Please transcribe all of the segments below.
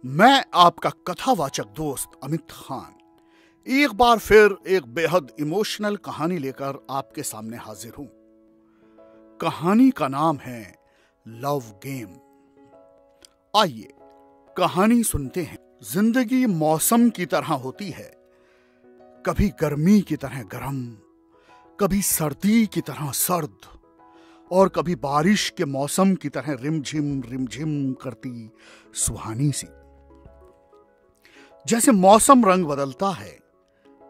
मैं आपका कथावाचक दोस्त अमित खान एक बार फिर एक बेहद इमोशनल कहानी लेकर आपके सामने हाजिर हूं। कहानी का नाम है लव गेम। आइए कहानी सुनते हैं। जिंदगी मौसम की तरह होती है, कभी गर्मी की तरह गर्म, कभी सर्दी की तरह सर्द और कभी बारिश के मौसम की तरह रिमझिम करती सुहानी सी। जैसे मौसम रंग बदलता है,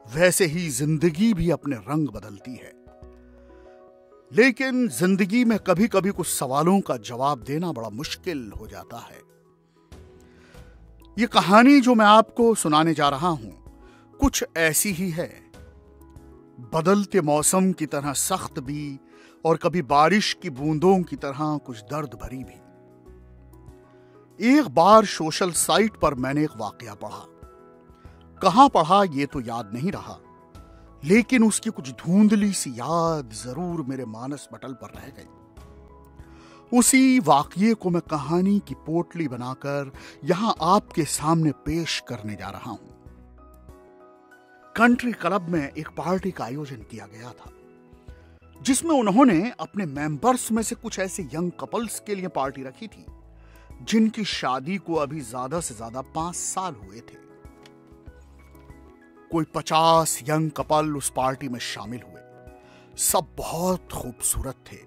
वैसे ही जिंदगी भी अपने रंग बदलती है। लेकिन जिंदगी में कभी कभी कुछ सवालों का जवाब देना बड़ा मुश्किल हो जाता है। ये कहानी जो मैं आपको सुनाने जा रहा हूं, कुछ ऐसी ही है। बदलते मौसम की तरह सख्त भी और कभी बारिश की बूंदों की तरह कुछ दर्द भरी भी। एक बार सोशल साइट पर मैंने एक वाकया पढ़ा। कहां पढ़ा ये तो याद नहीं रहा, लेकिन उसकी कुछ धुंधली सी याद जरूर मेरे मानस पटल पर रह गई। उसी वाकये को मैं कहानी की पोटली बनाकर यहां आपके सामने पेश करने जा रहा हूं। कंट्री क्लब में एक पार्टी का आयोजन किया गया था, जिसमें उन्होंने अपने मेंबर्स में से कुछ ऐसे यंग कपल्स के लिए पार्टी रखी थी जिनकी शादी को अभी ज्यादा से ज्यादा 5 साल हुए थे। कोई 50 यंग कपल उस पार्टी में शामिल हुए। सब बहुत खूबसूरत थे,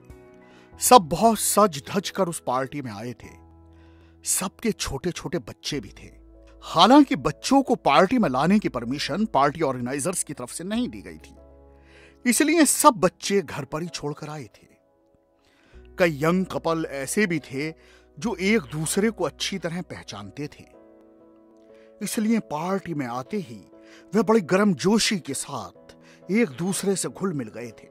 सब बहुत सज धज कर उस पार्टी में आए थे। सबके छोटे छोटे बच्चे भी थे। हालांकि बच्चों को पार्टी में लाने की परमिशन पार्टी ऑर्गेनाइजर्स की तरफ से नहीं दी गई थी, इसलिए सब बच्चे घर पर ही छोड़कर आए थे। कई यंग कपल ऐसे भी थे जो एक दूसरे को अच्छी तरह पहचानते थे, इसलिए पार्टी में आते ही वे बड़ी गर्मजोशी के साथ एक दूसरे से घुल मिल गए थे।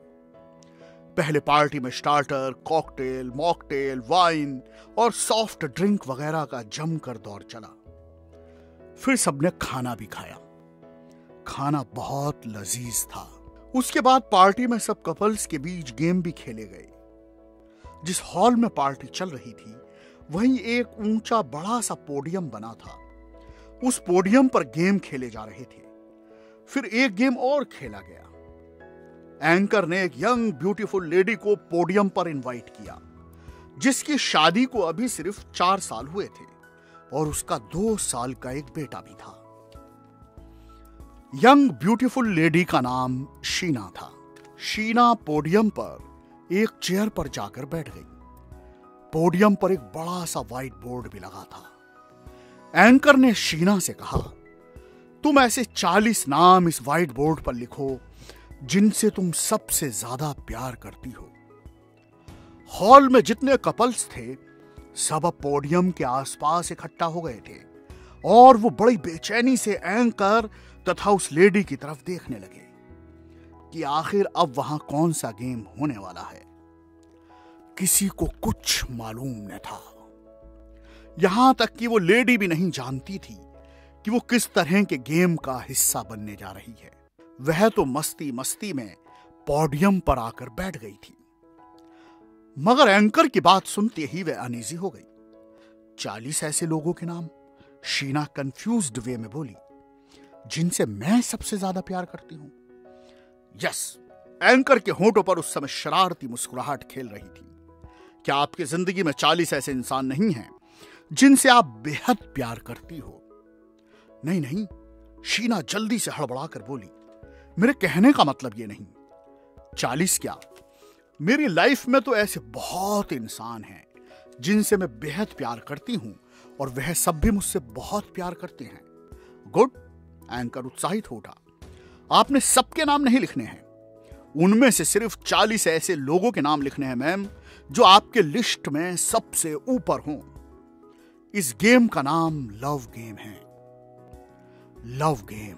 पहले पार्टी में स्टार्टर, कॉकटेल, मॉकटेल, वाइन और सॉफ्ट ड्रिंक वगैरह का जमकर दौर चला। फिर सबने खाना भी खाया। खाना बहुत लजीज था। उसके बाद पार्टी में सब कपल्स के बीच गेम भी खेले गए। जिस हॉल में पार्टी चल रही थी, वहीं एक ऊंचा बड़ा सा पोडियम बना था। उस पोडियम पर गेम खेले जा रहे थे। फिर एक गेम और खेला गया। एंकर ने एक यंग ब्यूटीफुल लेडी को पोडियम पर इनवाइट किया, जिसकी शादी को अभी सिर्फ 4 साल हुए थे और उसका 2 साल का एक बेटा भी था। यंग ब्यूटीफुल लेडी का नाम शीना था। शीना पोडियम पर एक चेयर पर जाकर बैठ गई। पोडियम पर एक बड़ा सा व्हाइट बोर्ड भी लगा था। एंकर ने शीना से कहा, तुम ऐसे 40 नाम इस व्हाइट बोर्ड पर लिखो जिनसे तुम सबसे ज्यादा प्यार करती हो। हॉल में जितने कपल्स थे, सब अब पोडियम के आसपास इकट्ठा हो गए थे और वो बड़ी बेचैनी से एंकर तथा उस लेडी की तरफ देखने लगे कि आखिर अब वहां कौन सा गेम होने वाला है। किसी को कुछ मालूम न था। यहां तक कि वो लेडी भी नहीं जानती थी कि वो किस तरह के गेम का हिस्सा बनने जा रही है। वह तो मस्ती मस्ती में पोडियम पर आकर बैठ गई थी, मगर एंकर की बात सुनते ही वह अनईजी हो गई। 40 ऐसे लोगों के नाम, शीना कंफ्यूज्ड वे में बोली, जिनसे मैं सबसे ज्यादा प्यार करती हूं। यस, एंकर के होंठों पर उस समय शरारती मुस्कुराहट खेल रही थी। क्या आपकी जिंदगी में 40 ऐसे इंसान नहीं हैं जिनसे आप बेहद प्यार करती हो? नहीं नहीं, शीना जल्दी से हड़बड़ाकर बोली, मेरे कहने का मतलब ये नहीं। 40 क्या, मेरी लाइफ में तो ऐसे बहुत इंसान हैं जिनसे मैं बेहद प्यार करती हूं और वह सब भी मुझसे बहुत प्यार करते हैं। गुड, एंकर उत्साहित हो उठा। आपने सबके नाम नहीं लिखने हैं, उनमें से सिर्फ 40 ऐसे लोगों के नाम लिखने हैं मैम, जो आपके लिस्ट में सबसे ऊपर हों। इस गेम का नाम लव गेम है। Love game.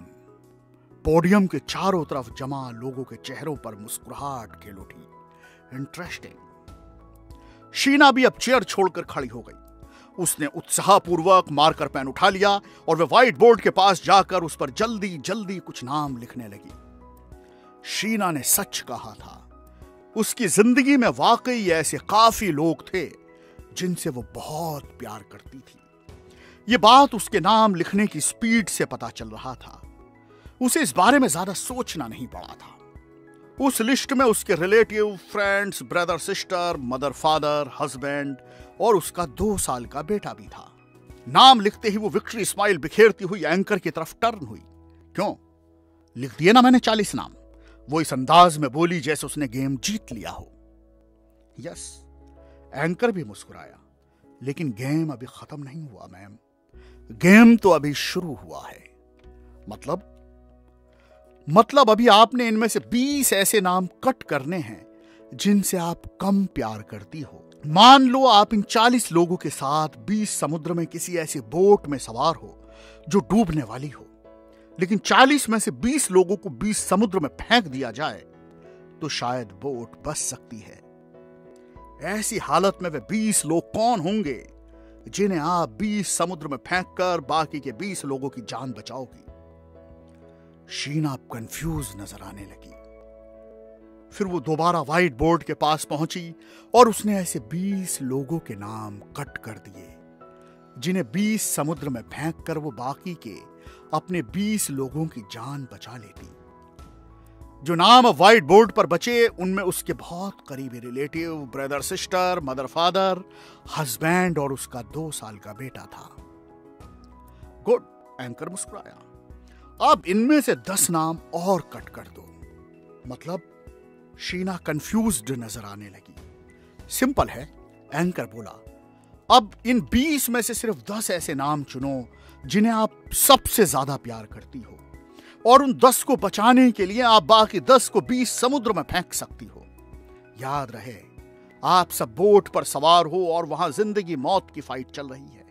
पोडियम के चारों तरफ जमा लोगों के चेहरों पर मुस्कुराहट खेल उठी। इंटरेस्टिंग। शीना भी अब चेयर छोड़कर खड़ी हो गई। उसने उत्साहपूर्वक मार्कर पेन उठा लिया और वह व्हाइट बोर्ड के पास जाकर उस पर जल्दी जल्दी कुछ नाम लिखने लगी। शीना ने सच कहा था। उसकी जिंदगी में वाकई ऐसे काफी लोग थे जिनसे वो बहुत प्यार करती थी। ये बात उसके नाम लिखने की स्पीड से पता चल रहा था। उसे इस बारे में ज्यादा सोचना नहीं पड़ा था। उस लिस्ट में उसके relative, friends, brother sister, mother father, husband और उसका 2 साल का बेटा भी था। नाम लिखते ही वो विक्ट्री स्माइल बिखेरती हुई एंकर की तरफ टर्न हुई। क्यों? लिख दिए ना मैंने 40 नाम। वो इस अंदाज में बोली जैसे उसने गेम जीत लिया हो। यस, एंकर भी मुस्कुराया, लेकिन गेम अभी खत्म नहीं हुआ मैम। गेम तो अभी शुरू हुआ है। मतलब अभी आपने इनमें से 20 ऐसे नाम कट करने हैं जिनसे आप कम प्यार करती हो। मान लो आप इन 40 लोगों के साथ 20 समुद्र में किसी ऐसी बोट में सवार हो जो डूबने वाली हो, लेकिन 40 में से 20 लोगों को 20 समुद्र में फेंक दिया जाए तो शायद बोट बच सकती है। ऐसी हालत में वे 20 लोग कौन होंगे जिन्हें आप 20 समुद्र में फेंककर बाकी के 20 लोगों की जान बचाओगी? शीना कंफ्यूज नजर आने लगी। फिर वो दोबारा व्हाइट बोर्ड के पास पहुंची और उसने ऐसे 20 लोगों के नाम कट कर दिए जिन्हें 20 समुद्र में फेंककर वो बाकी के अपने 20 लोगों की जान बचा लेती। जो नाम अब व्हाइट बोर्ड पर बचे उनमें उसके बहुत करीबी relative, brother sister, mother father, husband और उसका 2 साल का बेटा था। गुड, एंकर मुस्कुराया। अब इनमें से 10 नाम और कट कर दो। मतलब शीना कंफ्यूज्ड नजर आने लगी। सिंपल है, एंकर बोला। अब इन 20 में से सिर्फ 10 ऐसे नाम चुनो जिन्हें आप सबसे ज्यादा प्यार करती हो, और उन 10 को बचाने के लिए आप बाकी 10 को 20 समुद्र में फेंक सकती हो। याद रहे, आप सब बोट पर सवार हो और वहां जिंदगी मौत की फाइट चल रही है।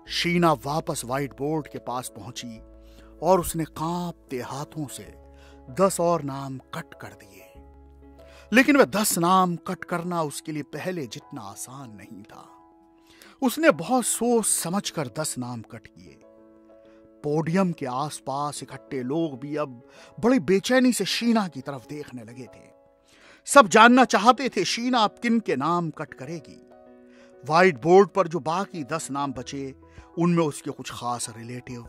शीना वापस व्हाइट बोर्ड के पास पहुंची और उसने कांपते हाथों से 10 और नाम कट कर दिए। लेकिन वह 10 नाम कट करना उसके लिए पहले जितना आसान नहीं था। उसने बहुत सोच समझकर 10 नाम कट किए। पोडियम के आसपास इकट्ठे लोग भी अब बड़ी बेचैनी से शीना की तरफ देखने लगे थे। सब जानना चाहते थे शीना अब किन के नाम कट करेगी। व्हाइट बोर्ड पर जो बाकी 10 नाम बचे उनमें उसके कुछ खास relative,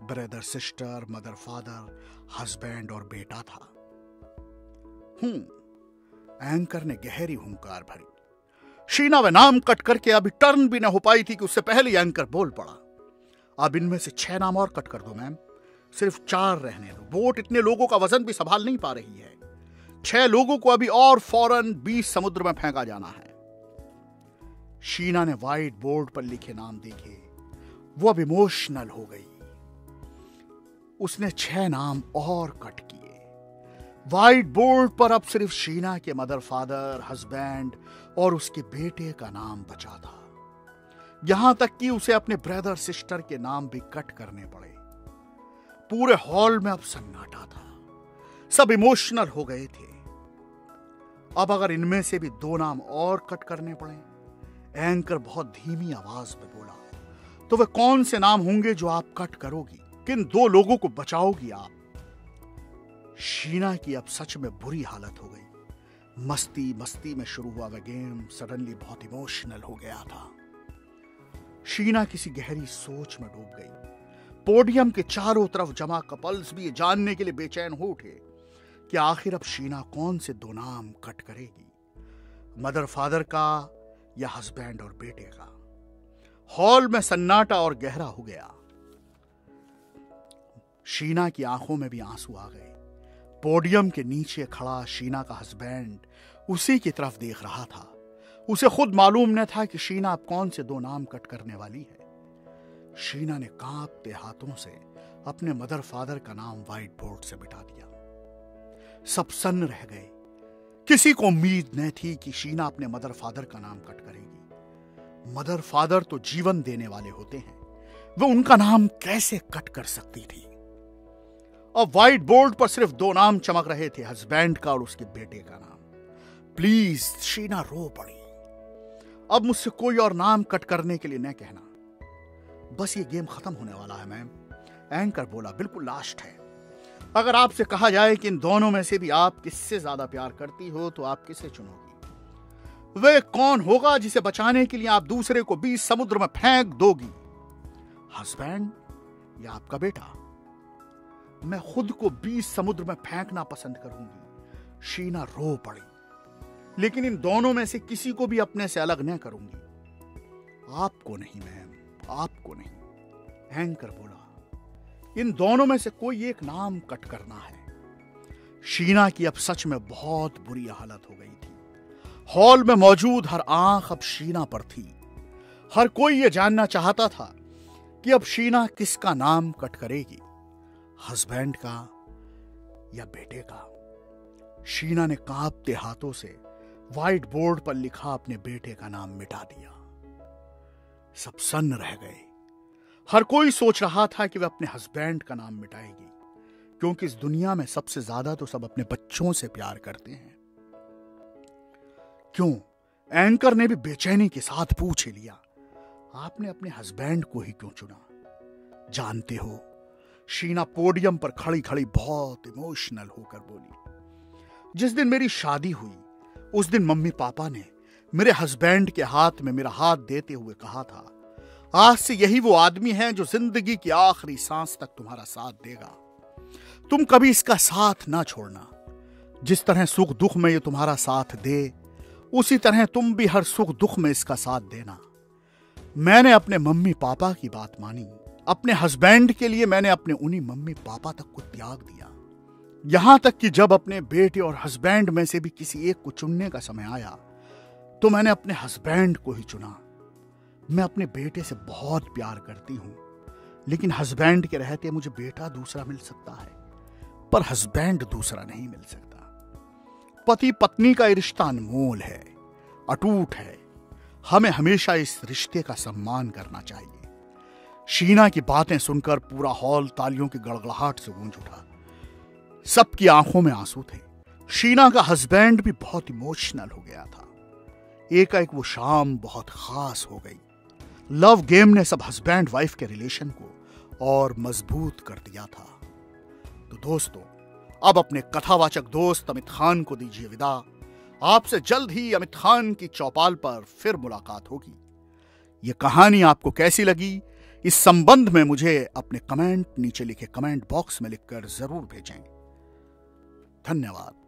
brother sister, mother father, husband और बेटा था। एंकर ने गहरी हुंकार भरी। शीना वे नाम कट करके अभी टर्न भी न हो पाई थी कि उससे पहले एंकर बोल पड़ा। अब इनमें से 6 नाम और कट कर दो मैम, सिर्फ 4 रहने दो। बोट इतने लोगों का वजन भी संभाल नहीं पा रही है। 6 लोगों को अभी और फौरन 20 समुद्र में फेंका जाना है। शीना ने व्हाइट बोर्ड पर लिखे नाम देखे। वो अब इमोशनल हो गई। उसने 6 नाम और कट किए। व्हाइट बोर्ड पर अब सिर्फ शीना के मदर फादर, हस्बैंड और उसके बेटे का नाम बचा था। यहां तक कि उसे अपने ब्रदर सिस्टर के नाम भी कट करने पड़े। पूरे हॉल में अब सन्नाटा था। सब इमोशनल हो गए थे। अब अगर इनमें से भी 2 नाम और कट करने पड़े, एंकर बहुत धीमी आवाज में बोला, तो वे कौन से नाम होंगे जो आप कट करोगी? किन 2 लोगों को बचाओगी आप? शीना की अब सच में बुरी हालत हो गई। मस्ती मस्ती में शुरू हुआ वह गेम सडनली बहुत इमोशनल हो गया था। शीना किसी गहरी सोच में डूब गई। पोडियम के चारों तरफ जमा कपल्स भी ये जानने के लिए बेचैन हो उठे कि आखिर अब शीना कौन से 2 नाम कट करेगी, मदर फादर का या हस्बैंड और बेटे का। हॉल में सन्नाटा और गहरा हो गया। शीना की आंखों में भी आंसू आ गए। पोडियम के नीचे खड़ा शीना का हस्बैंड उसी की तरफ देख रहा था। उसे खुद मालूम न था कि शीना अब कौन से 2 नाम कट करने वाली है। शीना ने कांपते हाथों से अपने मदर फादर का नाम व्हाइट बोर्ड से मिटा दिया। सब सन्न रह गए। किसी को उम्मीद न थी कि शीना अपने मदर फादर का नाम कट करेगी। मदर फादर तो जीवन देने वाले होते हैं, वह उनका नाम कैसे कट कर सकती थी? अब व्हाइट बोर्ड पर सिर्फ 2 नाम चमक रहे थे, हस्बैंड का और उसके बेटे का नाम। प्लीज, शीना रो पड़ी। अब मुझसे कोई और नाम कट करने के लिए न कहना, बस ये गेम खत्म होने वाला है मैम। एंकर बोला, बिल्कुल लास्ट है। अगर आपसे कहा जाए कि इन दोनों में से भी आप किससे ज्यादा प्यार करती हो तो आप किसे चुनोगी? वह कौन होगा जिसे बचाने के लिए आप दूसरे को 20 समुद्र में फेंक दोगी? हस्बैंड या आपका बेटा? मैं खुद को 20 समुद्र में फेंकना पसंद करूंगी। शीना रो पड़ी। लेकिन इन दोनों में से किसी को भी अपने से अलग न करूंगी। आपको नहीं मैम, आपको नहीं। एंकर बोला, इन दोनों में से कोई एक नाम कट करना है। शीना की अब सच में बहुत बुरी हालत हो गई थी। हॉल में मौजूद हर आंख अब शीना पर थी। हर कोई यह जानना चाहता था कि अब शीना किसका नाम कट करेगी, हस्बैंड का या बेटे का। शीना ने कांपते हाथों से व्हाइट बोर्ड पर लिखा अपने बेटे का नाम मिटा दिया। सब सन्न रह गए। हर कोई सोच रहा था कि वह अपने हस्बैंड का नाम मिटाएगी, क्योंकि इस दुनिया में सबसे ज्यादा तो सब अपने बच्चों से प्यार करते हैं। क्यों? एंकर ने भी बेचैनी के साथ पूछ लिया, आपने अपने हस्बैंड को ही क्यों चुना? जानते हो, शीना पोडियम पर खड़ी खड़ी बहुत इमोशनल होकर बोली, जिस दिन मेरी शादी हुई उस दिन मम्मी पापा ने मेरे हस्बैंड के हाथ में मेरा हाथ देते हुए कहा था, आज से यही वो आदमी है जो जिंदगी की आखिरी सांस तक तुम्हारा साथ देगा। तुम कभी इसका साथ ना छोड़ना। जिस तरह सुख दुख में ये तुम्हारा साथ दे, उसी तरह तुम भी हर सुख दुख में इसका साथ देना। मैंने अपने मम्मी पापा की बात मानी। अपने हस्बैंड के लिए मैंने अपने उन्हीं मम्मी पापा तक को त्याग दिया। यहां तक कि जब अपने बेटे और हस्बैंड में से भी किसी एक को चुनने का समय आया तो मैंने अपने हस्बैंड को ही चुना। मैं अपने बेटे से बहुत प्यार करती हूं, लेकिन हस्बैंड के रहते मुझे बेटा दूसरा मिल सकता है, पर हस्बैंड दूसरा नहीं मिल सकता। पति पत्नी का ये रिश्ता अनमोल है, अटूट है। हमें हमेशा इस रिश्ते का सम्मान करना चाहिए। शीना की बातें सुनकर पूरा हॉल तालियों की गड़गड़ाहट से गूंज उठा। सबकी आंखों में आंसू थे। शीना का हस्बैंड भी बहुत इमोशनल हो गया था। एकाएक वो शाम बहुत खास हो गई। लव गेम ने सब हस्बैंड वाइफ के रिलेशन को और मजबूत कर दिया था। तो दोस्तों, अब अपने कथावाचक दोस्त अमित खान को दीजिए विदा। आपसे जल्द ही अमित खान की चौपाल पर फिर मुलाकात होगी। ये कहानी आपको कैसी लगी, इस संबंध में मुझे अपने कमेंट नीचे लिखे कमेंट बॉक्स में लिखकर जरूर भेजें। धन्यवाद।